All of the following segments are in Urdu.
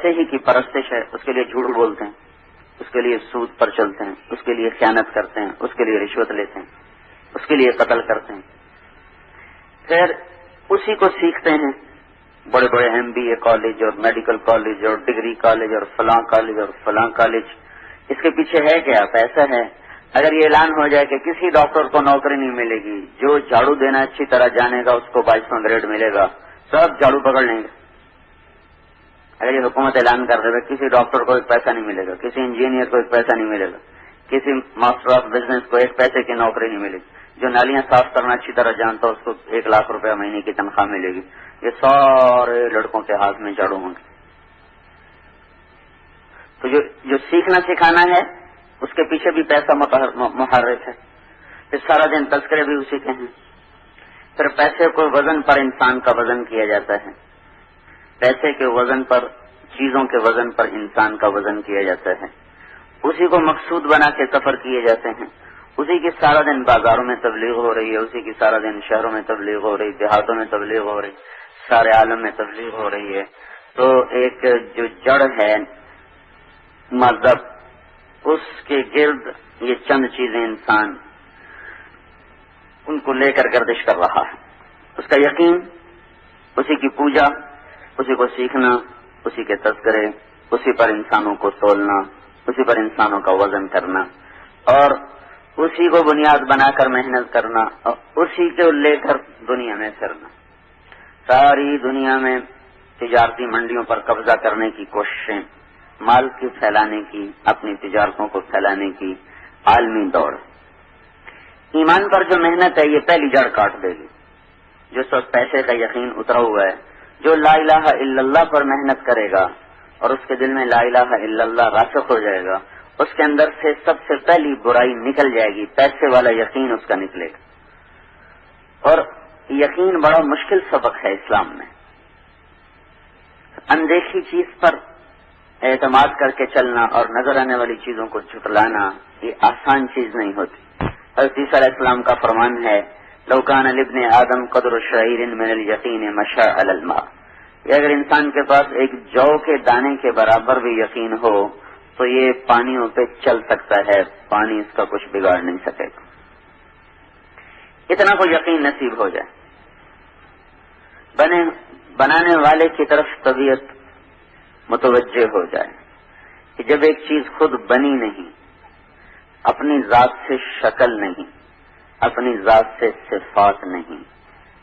پیسے ہی کی پرستش ہے، اس کے لیے جھوٹ بولتے ہیں، اس کے لیے سود پر چلتے ہیں، اس کے لیے خیانت کرتے ہیں، اس کے لیے رشوت لیتے ہیں، اس کے لیے قتل کرتے ہیں. پھر اسی کو سیکھتے ہیں بڑے بڑے MBA کالج اور میڈیکل کالج اور ڈگری کالج اور فلاں کالج اور فلاں کالج. اس کے پیچھے ہے کیا؟ پیسہ ہے. اگر یہ اعلان ہو جائے کہ کسی ڈاکٹر کو نوکری نہیں ملے گی، جو جھاڑو دینا اچھی طرح جانے گا اس کو 22واں گریڈ ملے گا، سب جھاڑو پکڑ لیں گے. اگر یہ حکومت اعلان کر دے کسی ڈاکٹر کو ایک پیسہ نہیں ملے گا، کسی انجینئر کو ایک پیسہ نہیں ملے گا، کسی ماسٹر آف بزنس کو ایک پیسے کی نوکری نہیں ملے گی، جو نالیاں صاف کرنا اچھی طرح جانتا اس کو 1 لاکھ روپے مہینے کی تنخواہ ملے گی، یہ سارے لڑکوں کے ہاتھ میں جھاڑو ہوں گے. تو جو سیکھنا سکھانا ہے اس کے پیچھے بھی پیسہ محرک ہے. پھر سارا دن تذکرے بھی اسی کے ہیں. پھر پیسے کو وزن پر انسان کا وزن کیا جاتا ہے، پیسے کے وزن پر، چیزوں کے وزن پر انسان کا وزن کیا جاتا ہے. اسی کو مقصود بنا کے سفر کیے جاتے ہیں. اسی کی سارا دن بازاروں میں تبلیغ ہو رہی ہے، اسی کی سارا دن شہروں میں تبلیغ ہو رہی، دیہاتوں میں تبلیغ ہو رہی، سارے عالم میں تبلیغ ہو رہی ہے. تو ایک جو جڑ ہے مذہب، اس کے گرد یہ چند چیزیں انسان ان کو لے کر گردش کر رہا ہے. اس کا یقین، اسی کی پوجا، اسی کو سیکھنا، اسی کے تذکرے، اسی پر انسانوں کو تولنا، اسی پر انسانوں کا وزن کرنا، اور اسی کو بنیاد بنا کر محنت کرنا، اور اسی کو لے کر دنیا میں پھرنا. ساری دنیا میں تجارتی منڈیوں پر قبضہ کرنے کی کوششیں، مال کی پھیلانے کی، اپنی تجارتوں کو پھیلانے کی عالمی دوڑ. ایمان پر جو محنت ہے یہ پہلی جڑ کاٹ دے گی. جو سب پیسے کا یقین اترا ہوا ہے، جو لا الہ الا اللہ پر محنت کرے گا اور اس کے دل میں لا الہ الا اللہ راسخ ہو جائے گا، اس کے اندر سے سب سے پہلی برائی نکل جائے گی، پیسے والا یقین اس کا نکلے گا. اور یقین بڑا مشکل سبق ہے اسلام میں. اندیکھی چیز پر اعتماد کر کے چلنا اور نظر آنے والی چیزوں کو جھٹلانا یہ آسان چیز نہیں ہوتی. حضرت عیسیٰ علیہ السلام کا فرمان ہے، لو کان لابن آدم قدر شعیر من الیقین مشى علی الماء. اگر انسان کے پاس ایک جو کے دانے کے برابر بھی یقین ہو تو یہ پانیوں پہ چل سکتا ہے، پانی اس کا کچھ بگاڑ نہیں سکے گا. اتنا کو یقین نصیب ہو جائے، بنانے والے کی طرف طبیعت متوجہ ہو جائے کہ جب ایک چیز خود بنی نہیں، اپنی ذات سے شکل نہیں، اپنی ذات سے صفات نہیں،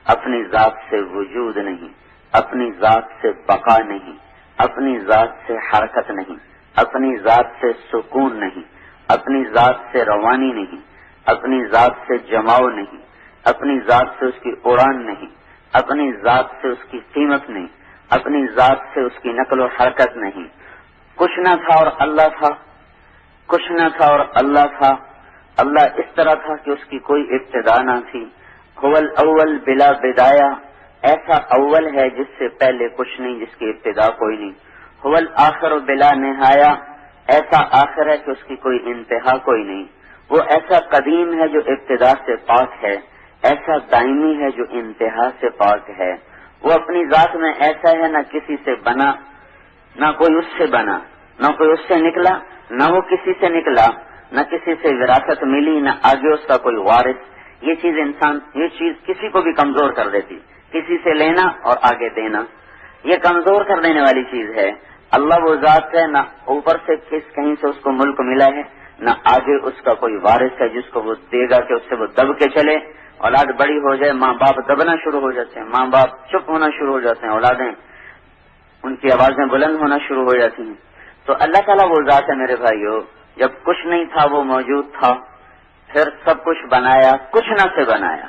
اپنی ذات سے وجود نہیں، اپنی ذات سے بقا نہیں، اپنی ذات سے حرکت نہیں، اپنی ذات سے سکون نہیں، اپنی ذات سے روانی نہیں، اپنی ذات سے جماؤ نہیں، اپنی ذات سے اس کی اڑان نہیں، اپنی ذات سے اس کی قیمت نہیں، اپنی ذات سے اس کی نقل و حرکت نہیں. کچھ نہ تھا اور اللہ تھا، کچھ نہ تھا اور اللہ تھا. اللہ اس طرح تھا کہ اس کی کوئی ابتدا نہ تھی. هو الاول بلا بدایا، ایسا اول ہے جس سے پہلے کچھ نہیں، جس کی ابتدا کوئی نہیں. هو الاخر بلا نہایا، ایسا آخر ہے کہ اس کی کوئی انتہا کوئی نہیں. وہ ایسا قدیم ہے جو ابتدا سے پاک ہے، ایسا دائمی ہے جو انتہا سے پاک ہے. وہ اپنی ذات میں ایسا ہے، نہ کسی سے بنا، نہ کوئی اس سے بنا، نہ کوئی اس سے نکلا، نہ وہ کسی سے نکلا، نہ کسی سے وراثت ملی، نہ آگے اس کا کوئی وارث. یہ چیز کسی کو بھی کمزور کر دیتی، کسی سے لینا اور آگے دینا، یہ کمزور کر دینے والی چیز ہے. اللہ وہ ذات ہے، نہ اوپر سے کہیں سے اس کو ملک ملا ہے، نہ آگے اس کا کوئی وارث ہے جس کو وہ دے گا کہ اس سے وہ دب کے چلے. اولاد بڑی ہو جائے، ماں باپ دبنا شروع ہو جاتے ہیں، ماں باپ چپ ہونا شروع ہو جاتے ہیں، اولادیں ان کی آوازیں بلند ہونا شروع ہو جاتی ہیں. تو اللہ تعالیٰ وہ ذات ہے میرے بھائیو، جب کچھ نہیں تھا وہ موجود تھا، پھر سب کچھ بنایا، کچھ نہ سے بنایا.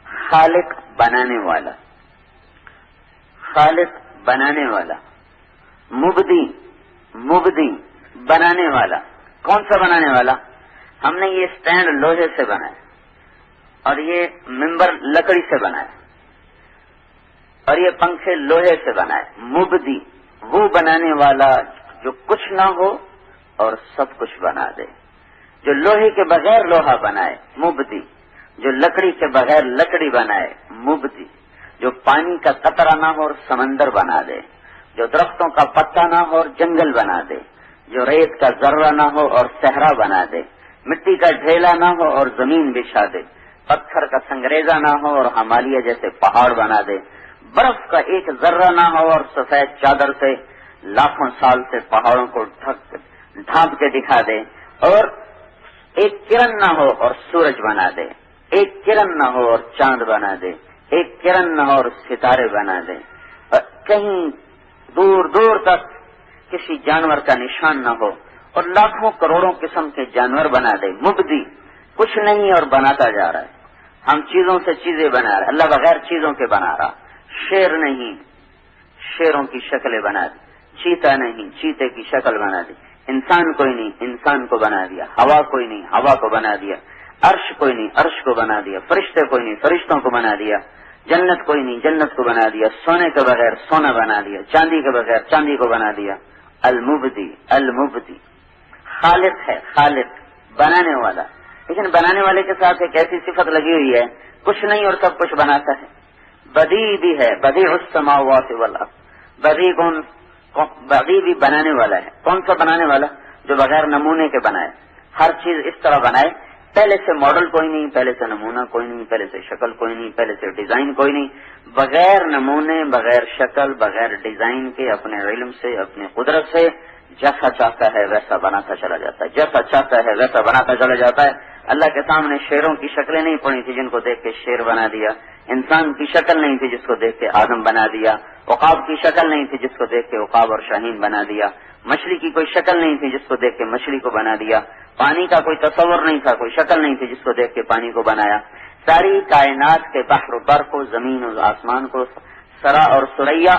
خالق بنانے والا، خالق بنانے والا، مبدی بنانے والا. کون سا بنانے والا؟ ہم نے یہ سٹینڈ لوہے سے بنایا، اور یہ ممبر لکڑی سے بنایا، اور یہ پنکھے لوہے سے بنائے. مبدی وہ بنانے والا جو کچھ نہ ہو اور سب کچھ بنا دے. جو لوہے کے بغیر لوہا بنائے، مبدی. جو لکڑی کے بغیر لکڑی بنائے، مبدی. جو پانی کا قطرہ نہ ہو اور سمندر بنا دے. جو درختوں کا پتا نہ ہو اور جنگل بنا دے، جو ریت کا ذرہ نہ ہو اور صحرا بنا دے، مٹی کا ڈھیلا نہ ہو اور زمین بچھا دے، پتھر کا سنگریزہ نہ ہو اور ہمالیہ جیسے پہاڑ بنا دے، برف کا ایک ذرہ نہ ہو اور سفید چادر سے لاکھوں سال سے پہاڑوں کو ڈھانپ کے دکھا دے، اور ایک کرن نہ ہو اور سورج بنا دے، ایک کرن نہ ہو اور چاند بنا دے، ایک کرن نہ ہو اور ستارے بنا دے، اور کہیں دور دور تک کسی جانور کا نشان نہ ہو اور لاکھوں کروڑوں قسم کے جانور بنا دے، مبدی کچھ نہیں اور بناتا جا رہا ہے۔ ہم چیزوں سے چیزیں بنا رہے ہیں، اللہ بغیر چیزوں کے بنا رہا، شیر نہیں شیروں کی شکلیں بنا دی، چیتا نہیں چیتے کی شکل بنا دی، انسان کوئی نہیں انسان کو بنا دیا، ہوا کوئی نہیں ہوا کو بنا دیا، عرش کوئی نہیں عرش کو بنا دیا، فرشتے کوئی نہیں فرشتوں کو بنا دیا، جنت کوئی نہیں جنت کو بنا دیا، سونے کے بغیر سونا بنا دیا، چاندی کے بغیر چاندی کو بنا دیا۔ المبدی المبدی، خالق ہے، خالق بنانے والا، لیکن بنانے والے کے ساتھ ایک ایسی صفت لگی ہوئی ہے، کچھ نہیں اور سب کچھ بناتا ہے۔ بدیع بھی ہے، بدیع السماوات والارض، بدیع بھی بنانے والا ہے۔ کون سا بنانے والا؟ جو بغیر نمونے کے بنائے، ہر چیز اس طرح بنائے، پہلے سے ماڈل کوئی نہیں، پہلے سے نمونہ کوئی نہیں، پہلے سے شکل کوئی نہیں، پہلے سے ڈیزائن کوئی نہیں، بغیر نمونے بغیر شکل بغیر ڈیزائن کے اپنے علم سے اپنے قدرت سے جیسا چاہتا ہے ویسا بناتا چلا جاتا ہے، جیسا چاہتا ہے ویسا بناتا چلا جاتا ہے۔ اللہ کے سامنے شیروں کی شکلیں نہیں پڑی تھی جن کو دیکھ کے شیر بنا دیا، انسان کی شکل نہیں تھی جس کو دیکھ کے آدم بنا دیا، عقاب کی شکل نہیں تھی جس کو دیکھ کے عقاب اور شاہین بنا دیا، مچھلی کی کوئی شکل نہیں تھی جس کو دیکھ کے مچھلی کو بنا دیا، پانی کا کوئی تصور نہیں تھا، کوئی شکل نہیں تھی جس کو دیکھ کے پانی کو بنایا۔ ساری کائنات کے بحر و بر کو، زمین اور آسمان کو، سرا اور سریا،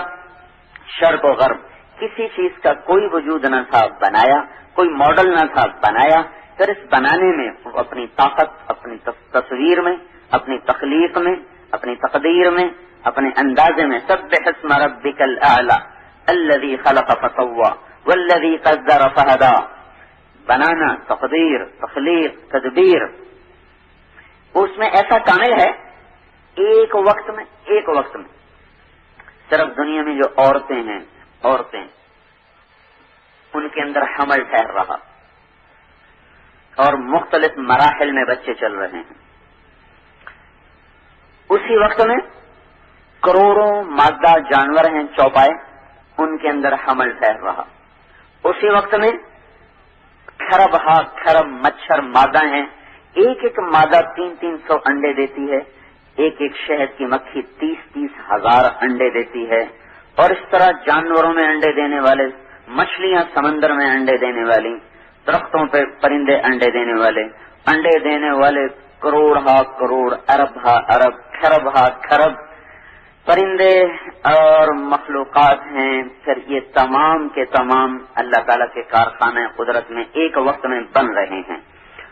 شرق و غرب، کسی چیز کا کوئی وجود نہ تھا بنایا، کوئی ماڈل نہ تھا بنایا، پھر اس بنانے میں اپنی طاقت، اپنی تصویر میں، اپنی تخلیق میں، اپنی تقدیر میں، اپنے اندازے میں، سبح اسم ربک الاعلی الذی خلق فسوی والذی قدر فہدی، بنانا، تقدیر، تخلیق، تدبیر، اس میں ایسا کامل ہے۔ ایک وقت میں صرف دنیا میں جو عورتیں ہیں، ان کے اندر حمل ٹھہر رہا اور مختلف مراحل میں بچے چل رہے ہیں، اسی وقت میں کروڑوں مادہ جانور ہیں چوپائے، ان کے اندر حمل ٹھہر رہا، اسی وقت میں کھرب مچھر مادہ ہیں، ایک ایک مادہ 300 انڈے دیتی ہے، ایک ایک شہد کی مکھی 30 ہزار انڈے دیتی ہے، اور اس طرح جانوروں میں انڈے دینے والے، مچھلیاں سمندر میں انڈے دینے والی، درختوں پہ پرندے انڈے دینے والے کروڑ کروڑ، ارب کھرب پرندے اور مخلوقات ہیں۔ پھر یہ تمام کے تمام اللہ تعالیٰ کے کارخانہ قدرت میں ایک وقت میں بن رہے ہیں،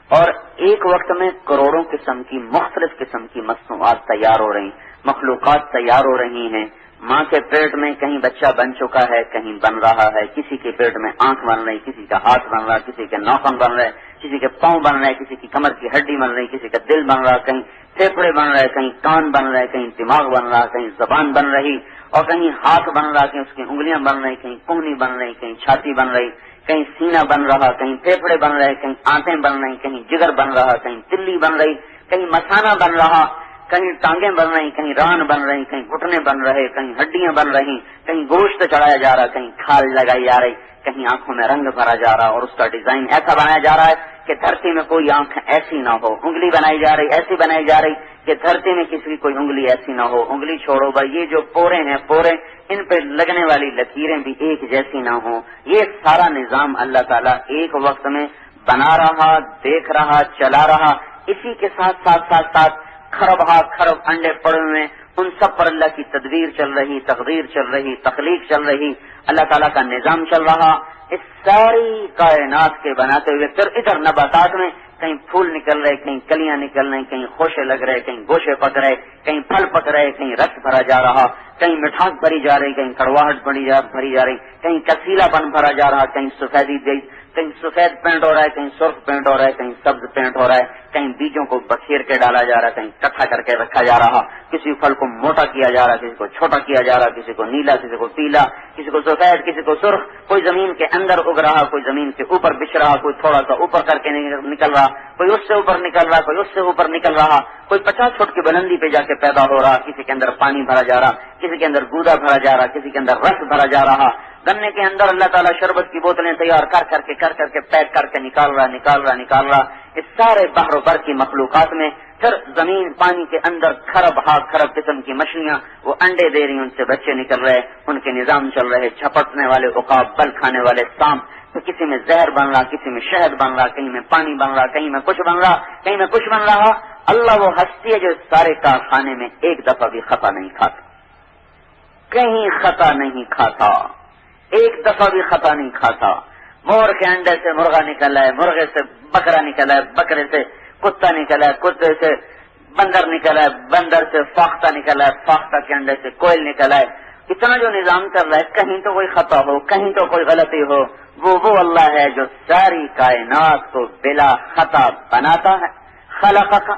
اور ایک وقت میں کروڑوں قسم کی مختلف قسم کی مصنوعات تیار ہو رہی، مخلوقات تیار ہو رہی ہیں۔ ماں کے پیٹ میں کہیں بچہ بن چکا ہے، کہیں بن رہا ہے، کسی کے پیٹ میں آنکھ بن رہی، کسی کا ہاتھ بن رہا، کسی کے ناخن بن رہے، کسی کے پاؤں بن رہے، کسی کی کمر کی ہڈی بن رہی، کسی کا دل بن رہا، کہیں پھیپھڑے بن رہے، کہیں کان بن رہے، کہیں دماغ بن رہا، کہیں زبان بن رہی، اور کہیں ہاتھ بن رہا، کہیں اس کی انگلیاں بن رہی، کہیں کونی بن رہی، کہیں چھاتی بن رہی، کہیں سینہ بن رہا، کہیں پھیپھڑے بن رہے، کہیں آنتیں بن رہی، کہیں جگر بن رہا، کہیں تلی بن رہی، کہیں مثانہ بن رہا، کہیں ٹانگیں بن رہی، کہیں ران بن رہی، کہیں گھٹنے بن رہے، کہیں ہڈیاں بن رہی، کہیں گوشت چڑھایا جا رہا، کہیں کھال لگائی جا رہی، کہیں آنکھوں میں رنگ بھرا جا رہا، اور اس کا ڈیزائن ایسا بنایا جا رہا ہے کہ دھرتی میں کوئی آنکھ ایسی نہ ہو، انگلی بنائی جا رہی ایسی بنائی جا رہی کہ دھرتی میں کسی کی کوئی انگلی ایسی نہ ہو، انگلی چھوڑو بھائی، یہ جو پورے ہیں پورے، ان پہ لگنے والی لکیریں بھی ایک جیسی نہ ہوں۔ یہ سارا نظام اللہ تعالیٰ ایک وقت میں بنا رہا، دیکھ رہا، چلا رہا۔ اسی کے ساتھ کھرب انڈے پڑے ہوئے، ان سب پر اللہ کی تدبیر چل رہی، تقدیر چل رہی، تخلیق چل رہی، اللہ تعالیٰ کا نظام چل رہا۔ اس ساری کائنات کے بناتے ہوئے پھر ادھر نباتات میں کہیں پھول نکل رہے، کہیں کلیاں نکل رہی، کہیں خوشے لگ رہے، کہیں گوشے پک رہے، کہیں پھل پک رہے، کہیں رس بھرا جا رہا، کہیں مٹھاس بھری جا رہی، کہیں کڑواہٹ بھری جا رہی، کہیں کسیلا پن بھرا جا رہا، کہیں سفید پینٹ ہو رہا ہے، کہیں سرخ پینٹ ہو رہا ہے، کہیں سبز پینٹ ہو رہا ہے، کہیں بیجوں کو بکھیر کے ڈالا جا رہا ہے، کہیں کٹھا کر کے رکھا جا رہا، کسی پھل کو موٹا کیا جا رہا، کسی کو چھوٹا کیا جا رہا، کسی کو نیلا، کسی کو پیلا، کسی کو سفید، کسی کو سرخ، کوئی زمین کے اندر اگ رہا، کوئی زمین کے اوپر بچھ رہا، کوئی تھوڑا سا اوپر کر کے نکل رہا، کوئی اس سے اوپر نکل رہا، کوئی اس سے اوپر نکل رہا، کوئی 50 فٹ کی بلندی پہ جا کے پیدا ہو رہا، کسی کے اندر پانی بھرا جا رہا، کسی کے اندر گودا بھرا جا رہا، کسی کے اندر رس بھرا جا رہا، گنے کے اندر اللہ تعالیٰ شربت کی بوتلیں تیار کر کر کے پیک کر کے نکال رہا، اس سارے بحر و بر کی مخلوقات میں پھر زمین پانی کے اندر خرب قسم کی مچھلیاں وہ انڈے دے رہی، ان سے بچے نکل رہے، ان کے نظام چل رہے، جھپٹنے والے عقاب، بل کھانے والے سانپ، تو کسی میں زہر بن رہا، کسی میں شہد بن رہا، کہیں میں پانی بن رہا، کہیں میں کچھ بن رہا، کہیں میں کچھ بن رہا۔ اللہ وہ ہستی ہے جو سارے کارخانے میں ایک دفعہ بھی خطا نہیں کھاتا، کہیں خطا نہیں کھاتا، ایک دفعہ بھی خطا نہیں کھاتا۔ مور کے انڈے سے مرغا نکلا ہے، مرغے سے بکرا نکلا ہے، بکرے سے کتا نکلا ہے، کتے سے بندر نکلا ہے، بندر سے فاختہ نکلا ہے، فاختہ کے انڈے سے کوئل نکلا ہے۔ اتنا جو نظام چل رہا ہے، کہیں تو کوئی خطا ہو، کہیں تو کوئی غلطی ہو، وہ اللہ ہے جو ساری کائنات کو بلا خطا بناتا ہے۔ خلقک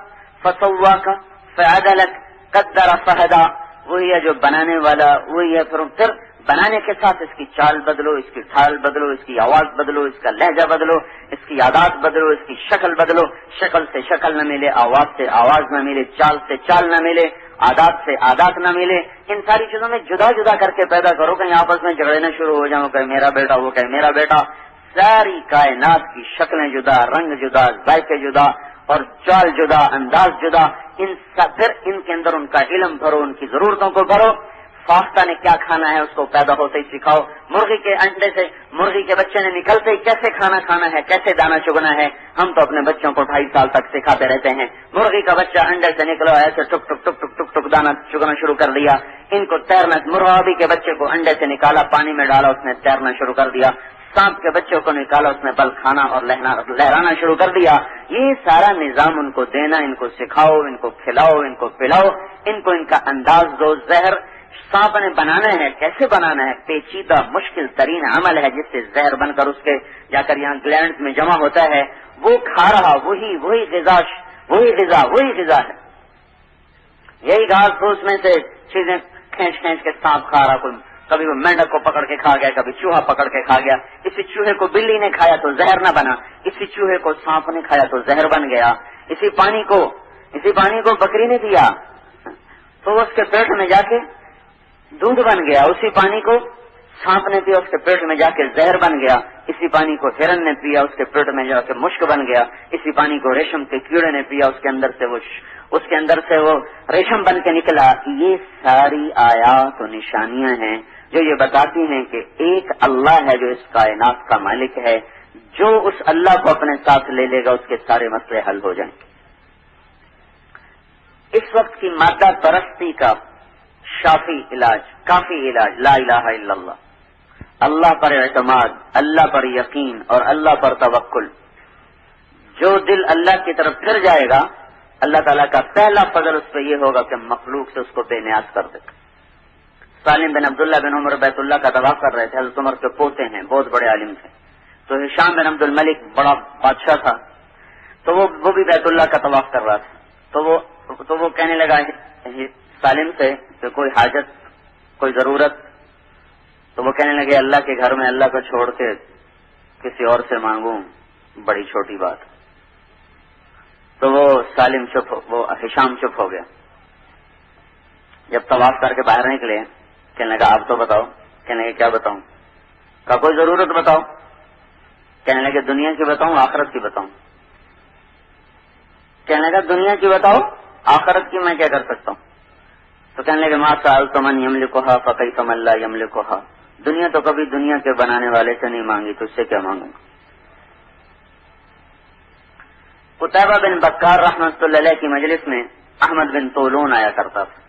فسواک فعدلک قدر فہدا، وہی ہے جو بنانے والا، وہی ہے پھر بنانے کے ساتھ اس کی چال بدلو، اس کی ڈھال بدلو، اس کی آواز بدلو، اس کا لہجہ بدلو، اس کی عادات بدلو، اس کی شکل بدلو، شکل سے شکل نہ ملے، آواز سے آواز نہ ملے، چال سے چال نہ ملے، عادات سے عادات نہ ملے، ان ساری چیزوں میں جدا جدا کر کے پیدا کرو، کہیں آپس میں جھگڑنا شروع ہو جاؤ، کہ میرا بیٹا، وہ کہ میرا بیٹا۔ ساری کائنات کی شکلیں جدا، رنگ جدا، ذائقے جدا اور چال جدا، انداز جدا، پھر ان کے اندر ان کا علم بھرو، ان کی ضرورتوں کو بھرو۔ فاختہ نے کیا کھانا ہے اس کو پیدا ہوتے ہی سکھاؤ، مرغی کے انڈے سے مرغی کے بچے نے نکلتے ہی کیسے کھانا کھانا ہے، کیسے دانا چگنا ہے، ہم تو اپنے بچوں کو 2.5 سال تک سکھاتے رہتے ہیں۔ مرغی کا بچہ انڈے سے نکلا ایسے ٹک ٹک ٹک ٹک ٹک ٹک دانا چگنا شروع کر دیا، ان کو تیرنا، مرغابی کے بچے کو انڈے سے نکالا، پانی میں ڈالا، اس نے تیرنا شروع کر دیا، سانپ کے بچوں کو نکالا، اس نے بل کھانا اور لہرانا شروع کر دیا۔ یہ سارا نظام ان کو دینا، ان کو سکھاؤ، ان کو کھلاؤ، ان کو پلاؤ، ان کو ان کا انداز دو۔ زہر سانپ نے بنانا ہے، کیسے بنانا ہے؟ پیچیدہ مشکل ترین عمل ہے، جس سے زہر بن کر اس کے جا کر یہاں گلینڈز میں جمع ہوتا ہے، وہ کھا رہا، وہی غذا ہے، یہی گھاس پھوس میں سے چیزیں کھینچ کے سانپ کھا رہا، کوئی کبھی وہ مینڈک کو پکڑ کے کھا گیا، کبھی چوہا پکڑ کے کھا گیا، اسی چوہے کو بلی نے کھایا تو زہر نہ بنا، اسی چوہے کو سانپ نے کھایا تو زہر بن گیا، اسی پانی کو بکری نے پیا تو اس کے پیٹ میں جا کے دودھ بن گیا، اسی پانی کو سانپ نے پیا، اس کے پیٹ میں جا کے زہر بن گیا، اسی پانی کو ہرن نے پیا، اس کے پیٹ میں جا کے مشک بن گیا، اسی پانی کو ریشم کے کیڑے نے پیا، اس کے اندر سے وہ ریشم بن کے نکلا۔ یہ ساری آیات و نشانیاں ہیں جو یہ بتاتی ہیں کہ ایک اللہ ہے جو اس کائنات کا مالک ہے، جو اس اللہ کو اپنے ساتھ لے لے گا اس کے سارے مسئلے حل ہو جائیں گے۔ اس وقت کی مادہ پرستی کا کافی علاج لا الہ الا اللہ، اللہ پر اعتماد، اللہ پر یقین اور اللہ پر توکل۔ جو دل اللہ کی طرف پھر جائے گا، اللہ تعالیٰ کا پہلا فضل اس پہ یہ ہوگا کہ مخلوق سے اس کو بے نیاز کر دے گا۔ سالم بن عبداللہ بن عمر بیت اللہ کا طواف کر رہے تھے، حضرت عمر کے پوتے ہیں، بہت بڑے عالم تھے، تو ہشام بن عبد الملک بڑا بادشاہ تھا، تو وہ بھی بیت اللہ کا طواف کر رہا تھا، تو وہ کہنے لگا سالم سے کہ کوئی حاجت، کوئی ضرورت، تو وہ کہنے لگے اللہ کے گھر میں اللہ کو چھوڑ کے کسی اور سے مانگوں، بڑی چھوٹی بات۔ تو وہ ہشام چپ ہو گیا۔ جب طواف کر کے باہر نکلے، کہنے لگا آپ تو بتاؤ، کہنے لگے کیا بتاؤں؟ کا کوئی ضرورت بتاؤ، کہنے لگے دنیا کی بتاؤں آخرت کی بتاؤں؟ کہنے لگا دنیا کی بتاؤ، آخرت کی میں کیا کر سکتا ہوں؟ تو کہنے لگے ما سألت من یملکھا فکیف من لا یملکھا، دنیا تو کبھی دنیا کے بنانے والے سے نہیں مانگی، تو اس سے کیا مانگوں گا؟ قتیبہ بن بکار رحمۃ اللہ علیہ کی مجلس میں احمد بن طولون آیا کرتا تھا،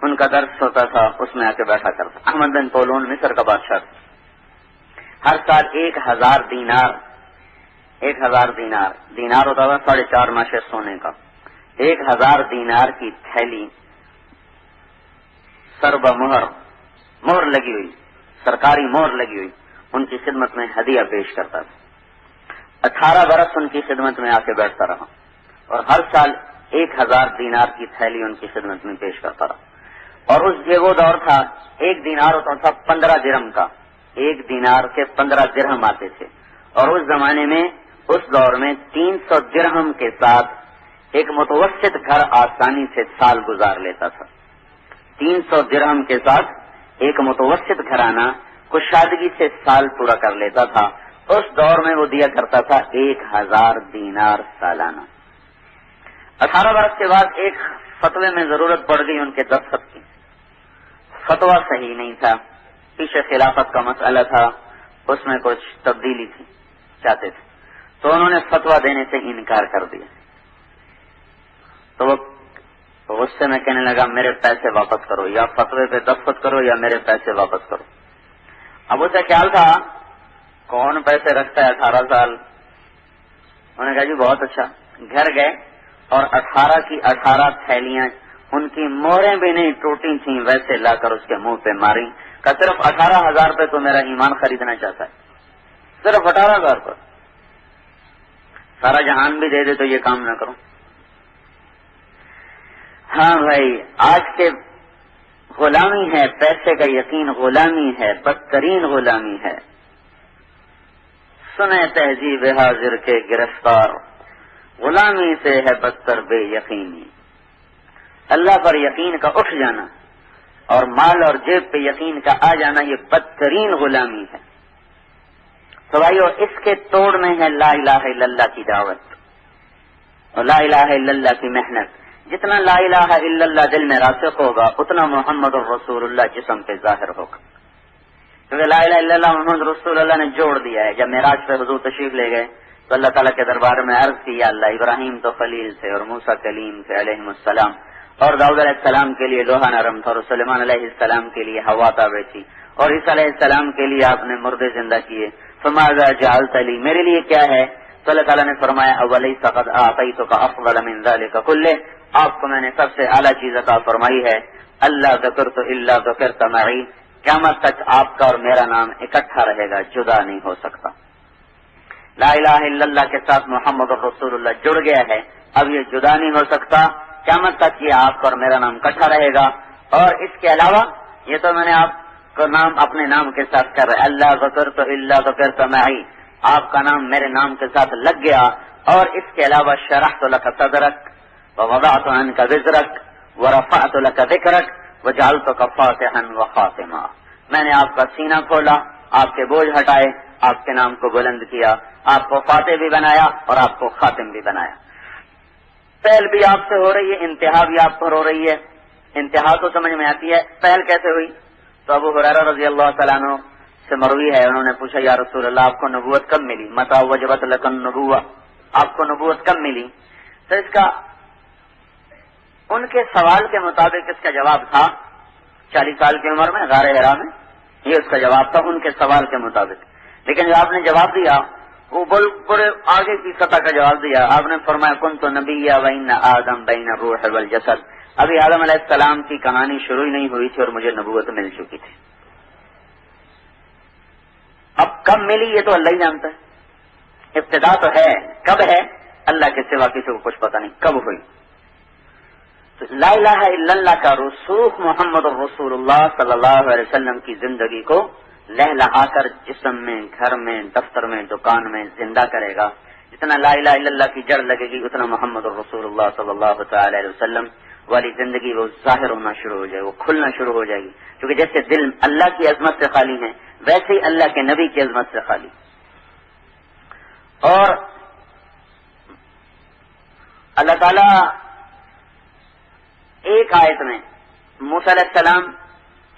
ان کا درس ہوتا تھا، اس میں آ کے بیٹھا کرتا۔ احمد بن طولون مصر کا بادشاہ تھا، ہر سال 1000 دینار ہوتا تھا، 4.5 ماشے سونے کا، 1000 دینار کی تھیلی سرب مہر لگی ہوئی، سرکاری مہر لگی ہوئی، ان کی خدمت میں ہدیہ پیش کرتا تھا۔ 18 برس ان کی خدمت میں آ کے بیٹھتا رہا اور ہر سال 1000 دینار کی تھیلی ان کی خدمت میں پیش کرتا رہا۔ اور یہ وہ دور تھا، 1 دینار ہوتا تھا 15 درہم کا، 1 دینار کے 15 درہم آتے تھے، اور اس زمانے میں اس دور میں 300 درہم کے ساتھ ایک متوسط گھر آسانی سے سال گزار لیتا تھا۔ 300 درہم کے ساتھ ایک متوسط گھرانہ کشادگی سے سال پورا کر لیتا تھا۔ اس دور میں وہ دیا کرتا تھا 1000 دینار سالانہ۔ 18 برس کے بعد ایک فتوے میں ضرورت پڑ گئی ان کے دستخط کی۔ فتویٰ صحیح نہیں تھا، پیچھے خلافت کا مسئلہ تھا، اس میں کچھ تبدیلی تھی، چاہتے تھے، تو انہوں نے فتویٰ دینے سے انکار کر دیا۔ تو وہ غصے میں کہنے لگا میرے پیسے واپس کرو، یا فتوے پہ دستخط کرو یا میرے پیسے واپس کرو۔ اب اسے خیال تھا کون پیسے رکھتا ہے 18 سال۔ انہوں نے کہا جی بہت اچھا۔ گھر گئے اور 18 کی 18 تھیلیاں، ان کی مہریں بھی نہیں ٹوٹی تھیں، ویسے لا کر اس کے منہ پہ ماری۔ کہ صرف 18,000 پہ تو میرا ایمان خریدنا چاہتا ہے، صرف 18,000 پر سارا جہان بھی دے دے تو یہ کام نہ کروں۔ ہاں بھائی، آج کے غلامی ہے، پیسے کا یقین غلامی ہے، بدترین غلامی ہے۔ سنے تہذیب حاضر کے گرفتار، غلامی سے ہے بدتر بے یقینی۔ اللہ پر یقین کا اٹھ جانا اور مال اور جیب پہ یقین کا آ جانا، یہ بدترین غلامی ہے۔ تو بھائیو، اس کے توڑ میں ہے لا الہ الا اللہ کی دعوت اور لا الہ الا اللہ کی محنت۔ جتنا لا الہ الا اللہ دل میں راسخ ہوگا، اتنا محمد الرسول اللہ جسم پہ ظاہر ہوگا۔ کیونکہ لا الہ الا اللہ محمد رسول اللہ نے جوڑ دیا ہے۔ جب معراج پہ حضور تشریف لے گئے تو اللہ تعالیٰ کے دربار میں عرض کی، یا اللہ، ابراہیم تو خلیل تھے اور موسیٰ کلیم تھے علیہم السلام، اور داؤد علیہ السلام کے لیے لوہا نرم تھا، اور سلیمان علیہ السلام کے لیے ہوا تابع تھی، اور عیسیٰ علیہ السلام کے لیے آپ نے مردے زندہ کیے۔ فماذا جعلت لی، میرے لیے کیا ہے؟ تو اللہ تعالیٰ نے فرمایا اولیس قد اعطیتک افضل من ذلک کلہ، آپ کو میں نے سب سے اعلیٰ چیز عطا فرمائی ہے، اللہ ذکرت الا ذکرت معی، قیامت تک آپ کا اور میرا نام اکٹھا رہے گا، جدا نہیں ہو سکتا۔ لا الہ الا اللہ کے ساتھ محمد الرسول اللہ جڑ گیا ہے، اب یہ جدا نہیں ہو سکتا، قیامت تک یہ آپ کا اور میرا نام اکٹھا رہے گا۔ اور اس کے علاوہ یہ تو میں نے آپ کو نام اپنے نام کے ساتھ کر رہا ہے، اللہ ذکرت الا ذکرت معی، آپ کا نام میرے نام کے ساتھ لگ گیا۔ اور اس کے علاوہ شرحت لک صدرک ووضعت عنک وزرک ورفعت لک ذکرک وجعلتک فاتحا وخاتما، میں نے آپ کا سینہ کھولا، آپ کے بوجھ ہٹائے، آپ کے نام کو بلند کیا، آپ کو فاتح بھی بنایا اور آپ کو خاتم بھی بنایا۔ پہل بھی آپ سے ہو رہی ہے، انتہا بھی آپ پر ہو رہی ہے۔ انتہا تو سمجھ میں آتی ہے، پہل کیسے ہوئی؟ تو ابو ہریرہ رضی اللہ تعالیٰ عنہ سے مروی ہے، انہوں نے پوچھا یا رسول اللہ، آپ کو نبوت کب ملی؟ متى وجبت لک النبوہ، آپ کو نبوت کب ملی؟ تو اس کا ان کے سوال کے مطابق اس کا جواب تھا 40 سال کی عمر میں غار حرا میں، یہ اس کا جواب تھا ان کے سوال کے مطابق۔ لیکن جو آپ نے جواب دیا وہ بڑے آگے کی سطح کا جواب دیا۔ آپ نے فرمایا کنت نبیا وان آدم بین الروح والجسد، ابھی آدم علیہ السلام کی کہانی شروع ہی نہیں ہوئی تھی اور مجھے نبوت مل چکی تھی۔ اب کب ملی یہ تو اللہ ہی جانتا ہے، ابتدا تو ہے، کب ہے اللہ کے سوا کسی کو کچھ پتہ نہیں کب ہوئی۔ لا الہ الا اللہ کا رسوخ محمد الرسول اللہ صلی اللہ علیہ وسلم کی زندگی کو لہلہا کر جسم میں، گھر میں، دفتر میں، دکان میں زندہ کرے گا۔ جتنا لا الہ الا اللہ کی جڑ لگے گی اتنا محمد الرسول اللہ صلی اللہ تعالی علیہ وسلم والی زندگی وہ ظاہر ہونا شروع ہو جائے، وہ کھلنا شروع ہو جائے گی۔ کیونکہ جیسے دل اللہ کی عظمت سے خالی ہیں ویسے ہی اللہ کے نبی کی عظمت سے خالی۔ اور اللہ تعالی ایک آیت میں موسیٰ علیہ السلام،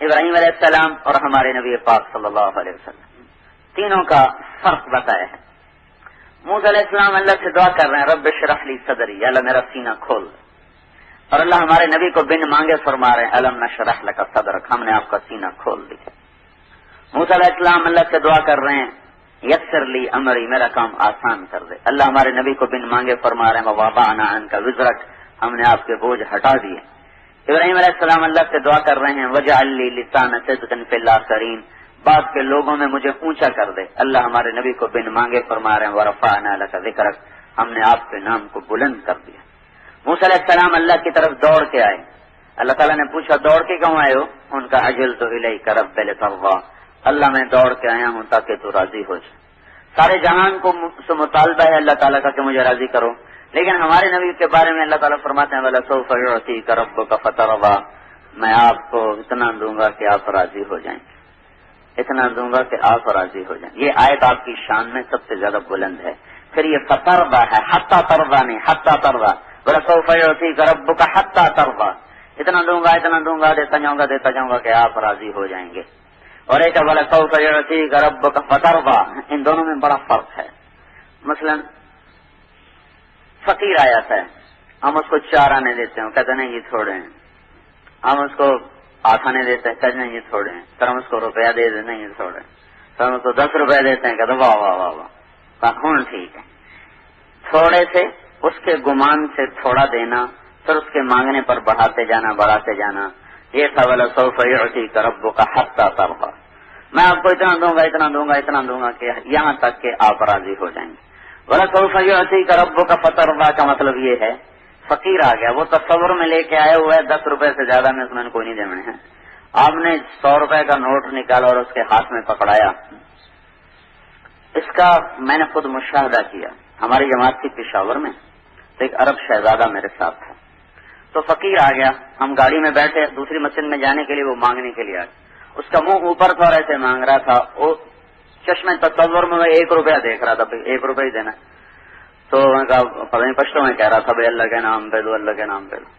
ابراہیم علیہ السلام اور ہمارے نبی پاک صلی اللہ علیہ وسلم تینوں کا فرق بتایا ہے۔ موسیٰ علیہ السلام اللہ سے دعا کر رہے ہیں رب اشرح لی صدری، یا اللہ میرا سینہ کھول، اور اللہ ہمارے نبی کو بن مانگے فرما رہے ہیں الم نشرح لک صدرک، ہم نے آپ کا سینہ کھول دیا۔ موسیٰ علیہ السلام اللہ سے دعا کر رہے ہیں یسر لی امری، میرا کام آسان کر دے، اللہ ہمارے نبی کو بن مانگے فرما رہے ہیں ووضعنا عنک وزرک، ہم نے آپ کے بوجھ ہٹا دیے۔ ابراہیم علیہ السلام اللہ سے دعا کر رہے ہیں وجعل لی لسان صدق فی الاخرین، بعد کے لوگوں میں مجھے اونچا کر دے۔ اللہ ہمارے نبی کو بن مانگے فرما رہے ہیں ورفعنا لک ذکرک، ہم نے آپ کے نام کو بلند کر دیا۔ موسیٰ علیہ السلام اللہ کی طرف دوڑ کے آئے، اللہ تعالیٰ نے پوچھا دوڑ کے کیوں آئے ہو؟ ان کا عجلت الیک رب لترضی، اللہ میں دوڑ کے آیا ہوں تاکہ تو راضی ہو جائے۔ سارے جہان کو مطالبہ ہے اللہ تعالیٰ کا کہ مجھے راضی کرو، لیکن ہمارے نبی کے بارے میں اللہ تعالیٰ فرماتے ہیں وَلَسَوْفَ يُعْطِيكَ رَبُّكَ فَتَرْضَىٰ، میں آپ کو اتنا دوں گا کہ آپ راضی ہو جائیں گے، اتنا دوں گا کہ آپ راضی ہو جائیں۔ یہ آیت آپ کی شان میں سب سے زیادہ بلند ہے۔ پھر یہ فَتَرْضَىٰ ہے، حَتَّىٰ تَرْضَىٰ نہیں، حَتَّىٰ تَرْضَىٰ، وَلَسَوْفَ يُعْطِيكَ رَبُّكَ حَتَّىٰ تَرْضَىٰ، اتنا دوں گا دیتا جاؤں گا کہ آپ راضی ہو جائیں گے۔ اور ایک وَلَسَوْفَ يُعْطِيكَ رَبُّكَ فَتَرْضَىٰ، ان دونوں میں بڑا فرق ہے۔ مثلا فقیر آیا ہے، ہم اس کو 4 آنے دیتے ہیں، کہتے ہیں یہ تھوڑے ہیں، ہم اس کو 8 آنے دیتے ہیں، کہتے ہیں یہ تھوڑے ہیں، پھر ہم اس کو روپیہ دے دیتے ہیں، یہ تھوڑے ہیں، پھر ہم اس کو 10 روپے دیتے ہیں، کہتے ہیں واہ واہ واہ واہ، ہوں ٹھیک ہے۔ تھوڑے سے اس کے گمان سے تھوڑا دینا، پھر اس کے مانگنے پر بڑھاتے بڑھاتے جانا، یہ تھا وَلَسَوْفَ يُعْطِيكَ رَبُّكَ حَتَّىٰ تَرْضَىٰ، میں آپ کو اتنا دوں گا کہ یہاں تک کہ آپ راضی ہو جائیں گے۔ وَلَسَوْفَ يُعْطِيكَ رَبُّكَ فَتَرْضَىٰ کا مطلب یہ ہے فقیر آ گیا، وہ تصور میں لے کے آئے ہوئے 10 روپے سے زیادہ میں اس میں کوئی نہیں دینے ہیں، آپ نے 100 روپے کا نوٹ نکالا اور اس کے ہاتھ میں پکڑایا۔ اس کا میں نے خود مشاہدہ کیا، ہماری جماعت کی پشاور میں تو ایک عرب شہزادہ میرے ساتھ تھا، تو فقیر آ گیا، ہم گاڑی میں بیٹھے دوسری مسجد میں جانے کے لیے، وہ مانگنے کے لیے آ گیا، اس کا منہ اوپر تھا اور ایسے مانگ رہا تھا، وہ چشمے تصور میں 1 روپیہ دیکھ رہا تھا، 1 روپیہ ہی دینا، تو میں کہا پتہ نہیں پشتوں میں کہہ رہا تھا بھائی اللہ کے نام پہ دو، اللہ کے نام پہ دو،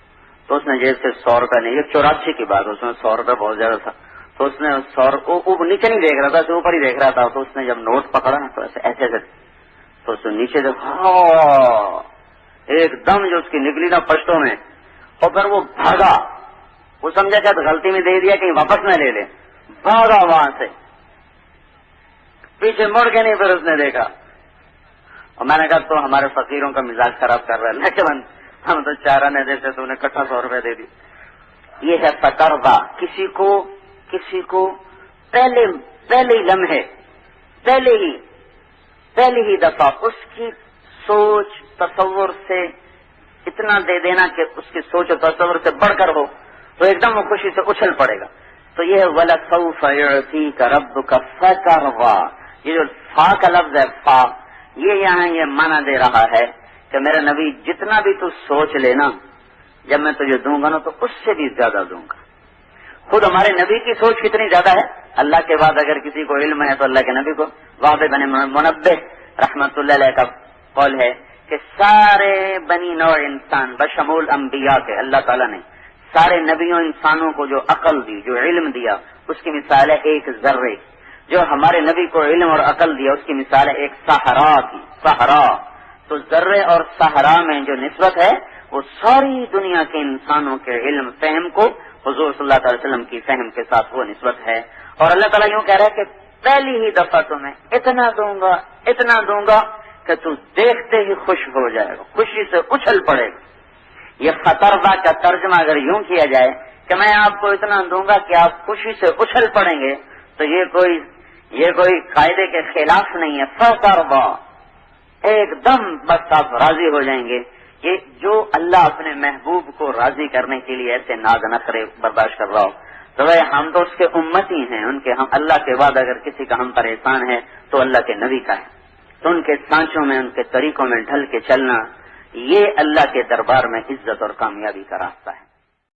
تو اس نے جیب سے 100 روپے نہیں، یہ 84 کی بات، اس میں 100 روپے بہت زیادہ تھا، تو اس نے 100 نیچے نہیں دیکھ رہا تھا، اوپر ہی دیکھ رہا تھا، تو اس نے جب نوٹ پکڑا نا تو ایسے تو اس نے نیچے دیکھا، ایک دم جو اس کی نکلی نا پشتوں میں، اور پھر وہ بھاگا، وہ سمجھا کہ غلطی میں دے دیا کہیں واپس نہ لے لے، بھاگا وہاں سے، پیچھے مڑ کے نہیں، پھر اس نے دیکھا، اور میں نے کہا تو ہمارے فقیروں کا مزاج خراب کر رہا ہے، لیکن ہم تو 4 آنے دیتے تو انہیں اکٹھا 100 روپے دے دی۔ یہ ہے تقربہ، کسی کو پہلے لمحے، پہلی ہی دفعہ اس کی سوچ تصور سے اتنا دے دینا کہ اس کی سوچ اور تصور سے بڑھ کر ہو تو ایک دم وہ خوشی سے اچھل پڑے گا۔ تو یہ ہے وَلَسَوْفَ يُعْطِيكَ رَبُّكَ فَتَرْضَىٰ، یہ جو فا کا لفظ ہے، فا، یہ یہاں یہ معنی دے رہا ہے کہ میرے نبی جتنا بھی تو سوچ لینا، جب میں تجھے دوں گا نا تو اس سے بھی زیادہ دوں گا۔ خود ہمارے نبی کی سوچ کتنی زیادہ ہے، اللہ کے بعد اگر کسی کو علم ہے تو اللہ کے نبی کو۔ وہاں بن منبہ رحمت اللہ علیہ کا قول ہے کہ سارے بنی نوع انسان بشمول انبیاء کے اللہ تعالیٰ نے سارے نبیوں انسانوں کو جو عقل دی، جو علم دیا، اس کی مثال ہے ایک ذرے، جو ہمارے نبی کو علم اور عقل دیا اس کی مثال ہے ایک صحرا کی، صحرا۔ تو ذرے اور صحرا میں جو نسبت ہے وہ ساری دنیا کے انسانوں کے علم فہم کو حضور صلی اللہ علیہ وسلم کی فہم کے ساتھ وہ نسبت ہے۔ اور اللہ تعالیٰ یوں کہہ رہا ہے کہ پہلی ہی دفعہ تمہیں اتنا دوں گا کہ تو دیکھتے ہی خوش ہو جائے گا، خوشی سے اچھل پڑے گا۔ یہ فترضا کا ترجمہ اگر یوں کیا جائے کہ میں آپ کو اتنا دوں گا کہ آپ خوشی سے اچھل پڑیں گے، تو یہ کوئی قاعدے کے خلاف نہیں ہے۔ فترضا، ایک دم بس آپ راضی ہو جائیں گے۔ یہ جو اللہ اپنے محبوب کو راضی کرنے کے لیے ایسے ناز نخرے برداشت کر رہا ہو، تو ہم تو اس کے امتی ہیں، ہم اللہ کے بعد اگر کسی کا ہم پر احسان ہے تو اللہ کے نبی کا ہے، تو ان کے سانچوں میں، ان کے طریقوں میں ڈھل کے چلنا، یہ اللہ کے دربار میں عزت اور کامیابی کا راستہ ہے۔